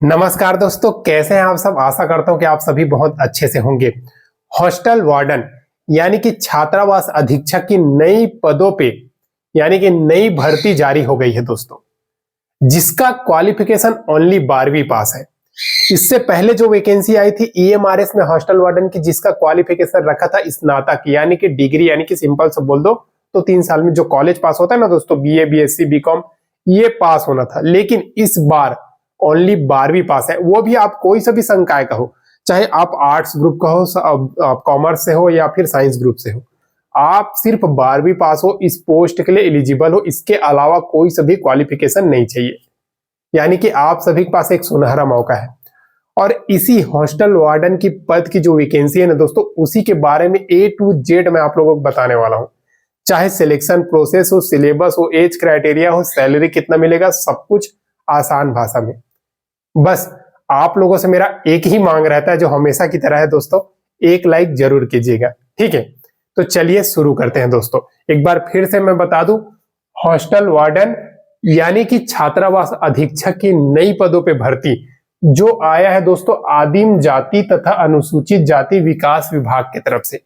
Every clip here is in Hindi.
नमस्कार दोस्तों, कैसे हैं आप सब। आशा करता हूं कि आप सभी बहुत अच्छे से होंगे। हॉस्टल वार्डन यानी कि छात्रावास अधीक्षक की नई पदों पे यानी कि नई भर्ती जारी हो गई है दोस्तों, जिसका क्वालिफिकेशन ओनली 12वीं पास है। इससे पहले जो वैकेंसी आई थी ईएमआरएस में हॉस्टल वार्डन की, जिसका क्वालिफिकेशन रखा था स्नातक यानी कि डिग्री, यानी कि सिंपल से बोल दो तो 3 साल में जो कॉलेज पास होता है ना दोस्तों, बीए, बीएससी, बीकॉम, ये पास होना था। लेकिन इस बार ओनली 12वीं पास है। वो भी आप कोई सा भी संकाय का हो, चाहे आप आर्ट्स ग्रुप का हो, आप कॉमर्स से हो या फिर साइंस ग्रुप से हो, आप सिर्फ 12वीं पास हो, इस पोस्ट के लिए एलिजिबल हो। इसके अलावा कोई सभी क्वालिफिकेशन नहीं चाहिए। यानी कि आप सभी के पास एक सुनहरा मौका है। और इसी हॉस्टल वार्डन की पद की जो वैकेंसी है ना दोस्तों, उसी के बारे में A to Z मैं आप लोगों को बताने वाला हूं। चाहे सिलेक्शन प्रोसेस हो, सिलेबस हो, एज क्राइटेरिया हो, सैलरी कितना मिलेगा, सब कुछ आसान भाषा में। बस आप लोगों से मेरा एक ही मांग रहता है, जो हमेशा की तरह है दोस्तों, एक लाइक जरूर कीजिएगा, ठीक है। तो चलिए शुरू करते हैं दोस्तों। एक बार फिर से मैं बता दूं, हॉस्टल वार्डन यानी कि छात्रावास अधीक्षक की नई पदों पे भर्ती जो आया है दोस्तों, आदिम जाति तथा अनुसूचित जाति विकास विभाग की तरफ से,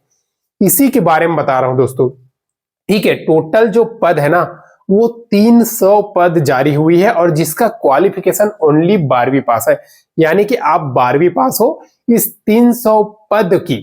इसी के बारे में बता रहा हूं दोस्तों, ठीक है। टोटल जो पद है ना, वो 300 पद जारी हुई है और जिसका क्वालिफिकेशन ओनली 12वीं पास है। यानी कि आप 12वीं पास हो, इस 300 पद की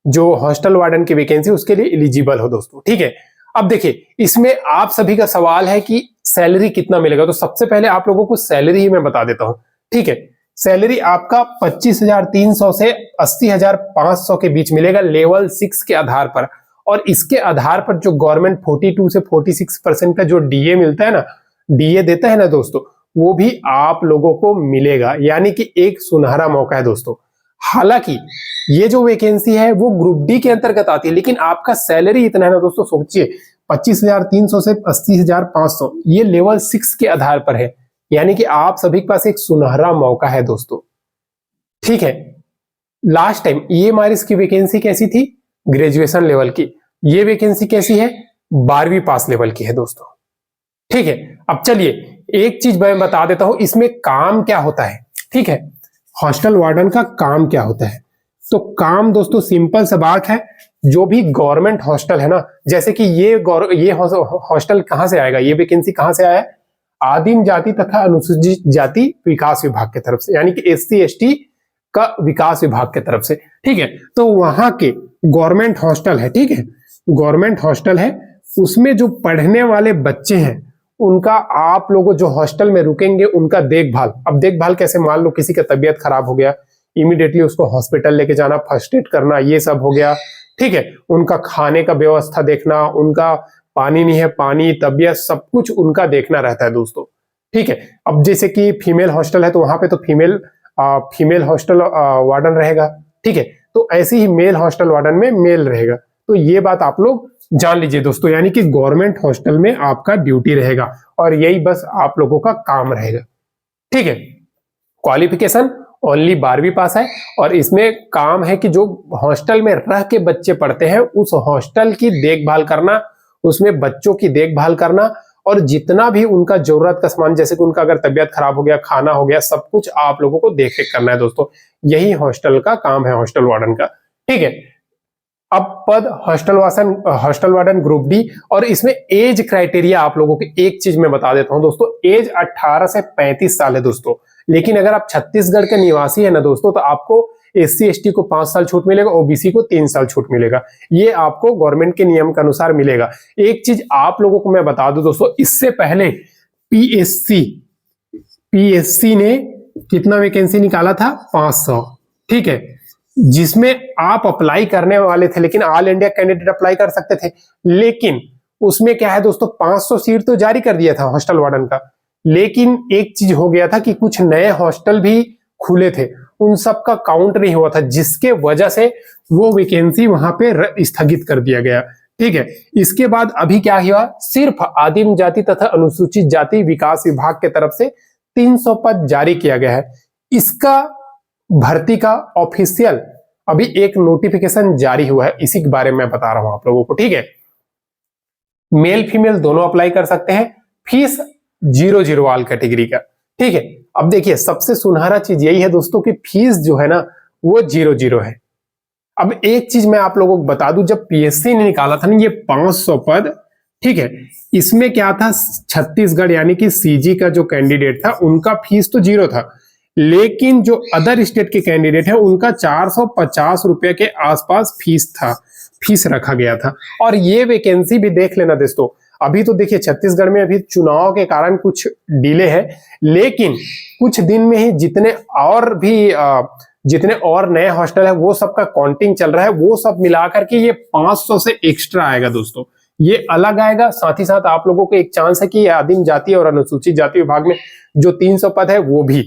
जो हॉस्टल वार्डन की वैकेंसी, उसके लिए एलिजिबल हो दोस्तों, ठीक है। अब देखिए, इसमें आप सभी का सवाल है कि सैलरी कितना मिलेगा। तो सबसे पहले आप लोगों को सैलरी ही मैं बता देता हूं, ठीक है। सैलरी आपका 25,300 से 80,500 के बीच मिलेगा, लेवल 6 के आधार पर। और इसके आधार पर जो गवर्नमेंट 42 से 46% का जो डीए मिलता है ना, डीए देता है ना दोस्तों, वो भी आप लोगों को मिलेगा। यानी कि एक सुनहरा मौका है दोस्तों। हालांकि ये जो वैकेंसी है वो ग्रुप डी के अंतर्गत आती है, लेकिन आपका सैलरी इतना है ना दोस्तों, सोचिए 25,300 से 80,500, ये लेवल 6 के आधार पर है। यानी कि आप सभी के पास एक सुनहरा मौका है दोस्तों, ठीक है। लास्ट टाइम ईएमआरएस की वैकेंसी कैसी थी? ग्रेजुएशन लेवल की। ये वैकेंसी कैसी है? 12वीं पास लेवल की है दोस्तों, ठीक है। अब चलिए एक चीज मैं बता देता हूं, इसमें काम क्या होता है, ठीक है। हॉस्टल वार्डन का काम क्या होता है? तो काम दोस्तों सिंपल सा बात है, जो भी गवर्नमेंट हॉस्टल है ना, जैसे कि ये हॉस्टल कहां से आएगा, ये वैकेंसी कहां से आया है? आदिम जाति तथा अनुसूचित जाति विकास विभाग की तरफ से, यानी कि एससी एसटी का विकास विभाग की तरफ से, ठीक है। तो वहां के गवर्नमेंट हॉस्टल है, ठीक है, गवर्नमेंट हॉस्टल है। उसमें जो पढ़ने वाले बच्चे हैं, उनका, आप लोगों जो हॉस्टल में रुकेंगे, उनका देखभाल। अब देखभाल कैसे? मान लो किसी का तबीयत खराब हो गया, इमीडिएटली उसको हॉस्पिटल लेके जाना, फर्स्ट एड करना, ये सब हो गया, ठीक है। उनका खाने का व्यवस्था देखना, उनका पानी नहीं है, पानी, तबीयत, सब कुछ उनका देखना रहता है दोस्तों, ठीक है। अब जैसे कि फीमेल हॉस्टल है तो वहां पे तो फीमेल हॉस्टल वार्डन रहेगा, ठीक है। तो ऐसे ही मेल हॉस्टल वार्डन में मेल रहेगा। तो ये बात आप लोग जान लीजिए दोस्तों, यानी कि गवर्नमेंट हॉस्टल में आपका ड्यूटी रहेगा और यही बस आप लोगों का काम रहेगा, ठीक है। क्वालिफिकेशन ओनली 12वीं पास है और इसमें काम है कि जो हॉस्टल में रह के बच्चे पढ़ते हैं, उस हॉस्टल की देखभाल करना, उसमें बच्चों की देखभाल करना, और जितना भी उनका जरूरत का सामान, जैसे कि उनका अगर तबियत खराब हो गया, खाना हो गया, सब कुछ आप लोगों को देख रेख करना है दोस्तों। यही हॉस्टल का काम है, हॉस्टल वार्डन का, ठीक है। अब पद हॉस्टल वार्डन ग्रुप डी, और इसमें एज क्राइटेरिया आप लोगों की एक चीज मैं बता देता हूं दोस्तों, एज 18 से 35 साल है दोस्तों। लेकिन अगर आप छत्तीसगढ़ के निवासी है ना दोस्तों, तो आपको एससी एसटी को 5 साल छूट मिलेगा, ओबीसी को 3 साल छूट मिलेगा। ये आपको गवर्नमेंट के नियम के अनुसार मिलेगा। एक चीज आप लोगों को मैं बता दूं दोस्तों, इससे पहले पीएससी ने कितना वैकेंसी निकाला था? 500, ठीक है, जिसमें आप अप्लाई करने वाले थे, लेकिन ऑल इंडिया कैंडिडेट अप्लाई कर सकते थे। लेकिन उसमें क्या है दोस्तों, 500 सीट तो जारी कर दिया था हॉस्टल वार्डन का, लेकिन एक चीज हो गया था कि कुछ नए हॉस्टल भी खुले थे, उन सब का काउंट नहीं हुआ था, जिसके वजह से वो वैकेंसी वहां पे स्थगित कर दिया गया, ठीक है। इसके बाद अभी क्या हुआ, सिर्फ आदिम जाति तथा अनुसूचित जाति विकास विभाग की तरफ से 300 पद जारी किया गया है। इसका भर्ती का ऑफिशियल अभी एक नोटिफिकेशन जारी हुआ है, इसी के बारे में मैं बता रहा हूं आप लोगों को, ठीक है। मेल फीमेल दोनों अप्लाई कर सकते हैं, फीस 0 ऑल कैटेगरी का, ठीक है। अब देखिए सबसे सुनहरा चीज यही है दोस्तों कि फीस जो है ना वो 0 है। अब एक चीज मैं आप लोगों को बता दूं, जब पीएससी ने निकाला था ना ये 500 पद, ठीक है, इसमें क्या था, छत्तीसगढ़ यानी कि सीजी का जो कैंडिडेट था उनका फीस तो 0 था, लेकिन जो अदर स्टेट के कैंडिडेट है उनका 450 रुपए के आसपास फीस रखा गया था। और ये वैकेंसी भी देख लेना दोस्तों, अभी तो देखिए छत्तीसगढ़ में अभी चुनाव के कारण कुछ डिले है, लेकिन कुछ दिन में ही जितने और नए हॉस्टल है वो सबका काउंटिंग चल रहा है, वो सब मिलाकर के ये 500 से एक्स्ट्रा आएगा दोस्तों, ये अलग आएगा। साथ ही साथ आप लोगों को एक चांस है कि आदिम जाति और अनुसूचित जाति विभाग में जो 300 पद है वो भी,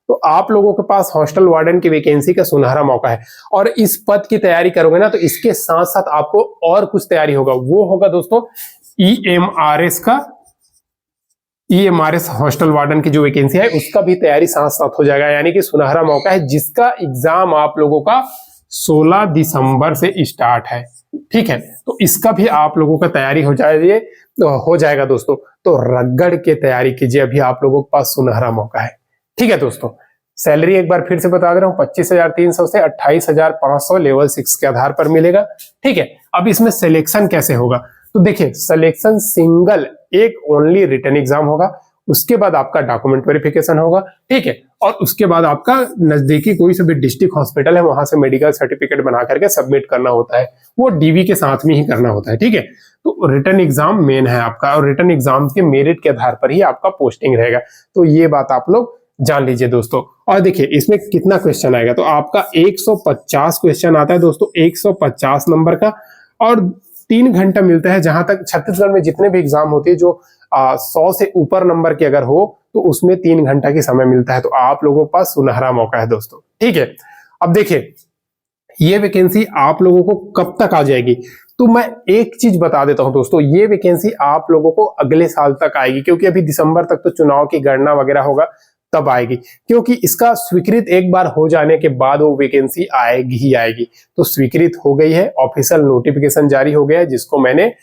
तो आप लोगों के पास हॉस्टल वार्डन की वैकेंसी का सुनहरा मौका है। और इस पद की तैयारी करोगे ना तो इसके साथ साथ आपको और कुछ तैयारी होगा, वो होगा दोस्तों ईएमआरएस हॉस्टल वार्डन की जो वैकेंसी है उसका भी तैयारी साथ साथ हो जाएगा, यानी कि सुनहरा मौका है जिसका एग्जाम आप लोगों का 16 दिसंबर से स्टार्ट है, ठीक है। तो इसका भी आप लोगों का तैयारी हो जाएगा दोस्तों। तो रगड़ के तैयारी कीजिए, अभी आप लोगों के पास सुनहरा मौका है, ठीक है दोस्तों। सैलरी एक बार फिर से बता दे रहा हूं, 25,300 से 28,500 लेवल 6 के आधार पर मिलेगा, ठीक है। अब इसमें सिलेक्शन कैसे होगा, तो देखिए सिलेक्शन सिंगल एक ओनली रिटन एग्जाम होगा, उसके बाद आपका डॉक्यूमेंट वेरिफिकेशन होगा, ठीक है, और उसके बाद आपका नजदीकी कोई से भी डिस्ट्रिक्ट हॉस्पिटल है वहां से मेडिकल सर्टिफिकेट बना करके सबमिट करना होता है, वो डीवी के साथ में ही करना होता है, ठीक है। तो रिटन एग्जाम मेन है आपका, और रिटन एग्जाम के मेरिट के आधार पर ही आपका पोस्टिंग रहेगा, तो ये बात आप लोग जान लीजिए दोस्तों। और देखिए इसमें कितना क्वेश्चन आएगा, तो आपका 150 क्वेश्चन आता है दोस्तों, 150 नंबर का, और 3 घंटा मिलता है। जहां तक छत्तीसगढ़ में जितने भी एग्जाम होते हैं जो 100 से ऊपर नंबर की अगर हो तो उसमें 3 घंटा की समय मिलता है, तो आप लोगों के पास सुनहरा मौका है दोस्तों, ठीक है। अब देखिए ये वैकेंसी आप लोगों को कब तक आ जाएगी, तो मैं एक चीज बता देता हूं दोस्तों, ये वैकेंसी आप लोगों को अगले साल तक आएगी, क्योंकि अभी दिसंबर तक तो चुनाव की गणना वगैरह होगा तब आएगी, क्योंकि इसका स्वीकृत एक बार हो जाने के बाद वो वैकेंसी आएगी ही आएगी। तो स्वीकृत हो गई है, ऑफिशियल नोटिफिकेशन जारी हो गया है, जिसको मैंने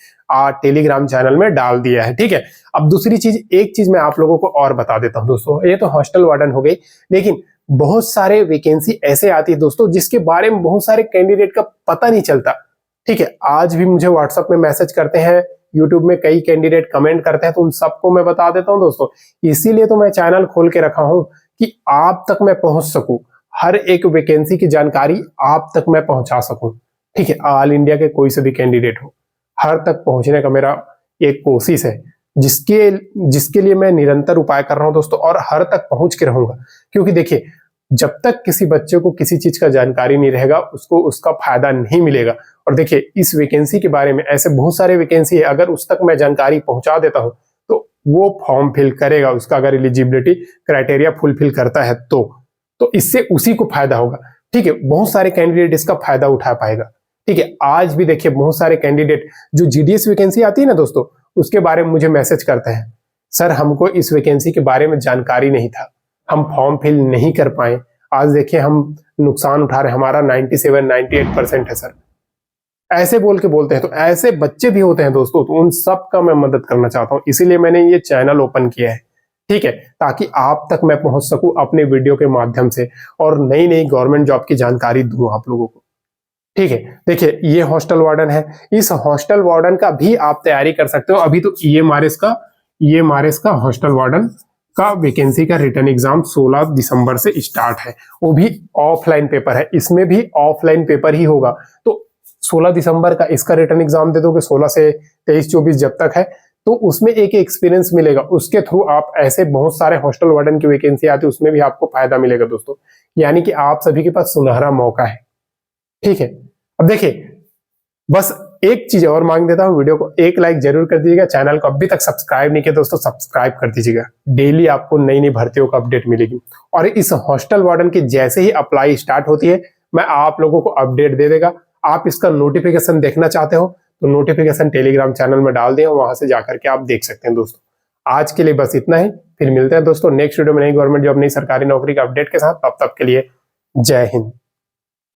टेलीग्राम चैनल में डाल दिया है, ठीक है। अब दूसरी चीज, एक चीज मैं आप लोगों को और बता देता हूं दोस्तों, ये तो हॉस्टल वार्डन हो गई, लेकिन बहुत सारे वैकेंसी ऐसे आती है दोस्तों जिसके बारे में बहुत सारे कैंडिडेट का पता नहीं चलता, ठीक है। आज भी मुझे व्हाट्सएप में मैसेज करते हैं, यूट्यूब में कई कैंडिडेट कमेंट करते हैं, तो उन सबको मैं बता देता हूं दोस्तों। इसीलिए तो मैं चैनल खोल के रखा हूं कि आप तक मैं पहुंच सकूं, हर एक वैकेंसी की जानकारी आप तक मैं पहुंचा सकूं, ठीक है। ऑल इंडिया के कोई से भी कैंडिडेट हो, हर तक पहुंचने का मेरा एक कोशिश है, जिसके लिए मैं निरंतर उपाय कर रहा हूं दोस्तों, और हर तक पहुंच के रहूंगा। क्योंकि देखिए जब तक किसी बच्चे को किसी चीज का जानकारी नहीं रहेगा उसको उसका फायदा नहीं मिलेगा। और देखिए इस वैकेंसी के बारे में ऐसे बहुत सारे वैकेंसी है, अगर उस तक मैं जानकारी पहुंचा देता हूं तो वो फॉर्म फिल करेगा, उसका अगर एलिजिबिलिटी क्राइटेरिया फुलफिल करता है तो इससे उसी को फायदा होगा, ठीक है। बहुत सारे कैंडिडेट इसका फायदा उठा पाएगा, ठीक है। आज भी देखिए बहुत सारे कैंडिडेट जो जीडीएस वैकेंसी आती है ना दोस्तों, उसके बारे में मुझे मैसेज करते हैं, सर हमको इस वैकेंसी के बारे में जानकारी नहीं था, हम फॉर्म फिल नहीं कर पाए, आज देखिए हम नुकसान उठा रहे हैं, हमारा 97-98% है सर, ऐसे बोलते हैं। तो ऐसे बच्चे भी होते हैं दोस्तों, तो उन सब का मैं मदद करना चाहता हूं, इसीलिए मैंने ये चैनल ओपन किया है, ठीक है, ताकि आप तक मैं पहुंच सकूं अपने वीडियो के माध्यम से और नई नई गवर्नमेंट जॉब की जानकारी दूं आप लोगों को, ठीक है। देखिए ये हॉस्टल वार्डन है, इस हॉस्टल वार्डन का भी आप तैयारी कर सकते हो। अभी तो ईएमआरएस का हॉस्टल वार्डन का वैकेंसी का रिटर्न एग्जाम 16 दिसंबर से स्टार्ट है, वो भी ऑफलाइन पेपर है, इसमें भी ऑफलाइन पेपर ही होगा। तो 16 दिसंबर का इसका रिटर्न एग्जाम दे दोगे, 16 से 23-24 जब तक है, तो उसमें एक एक्सपीरियंस मिलेगा, उसके थ्रू आप ऐसे बहुत सारे हॉस्टल वार्डन की वैकेंसी आती है उसमें भी आपको फायदा मिलेगा दोस्तों। यानी कि आप सभी के पास सुनहरा मौका है, ठीक है। अब देखिए बस एक चीज और मांग देता हूं, वीडियो को एक लाइक जरूर कर दीजिएगा, चैनल को अभी तक सब्सक्राइब नहीं किया दोस्तों सब्सक्राइब कर दीजिएगा, डेली आपको नई नई भर्तियों का अपडेट मिलेगी। और इस हॉस्टल वार्डन की जैसे ही अप्लाई स्टार्ट होती है मैं आप लोगों को अपडेट दे देगा। आप इसका नोटिफिकेशन देखना चाहते हो तो नोटिफिकेशन टेलीग्राम चैनल में डाल दिया, वहां से जाकर के आप देख सकते हैं दोस्तों। आज के लिए बस इतना ही, फिर मिलते हैं दोस्तों नेक्स्ट वीडियो में नई गवर्नमेंट जॉब नई सरकारी नौकरी का अपडेट के साथ। तब तक के लिए जय हिंद।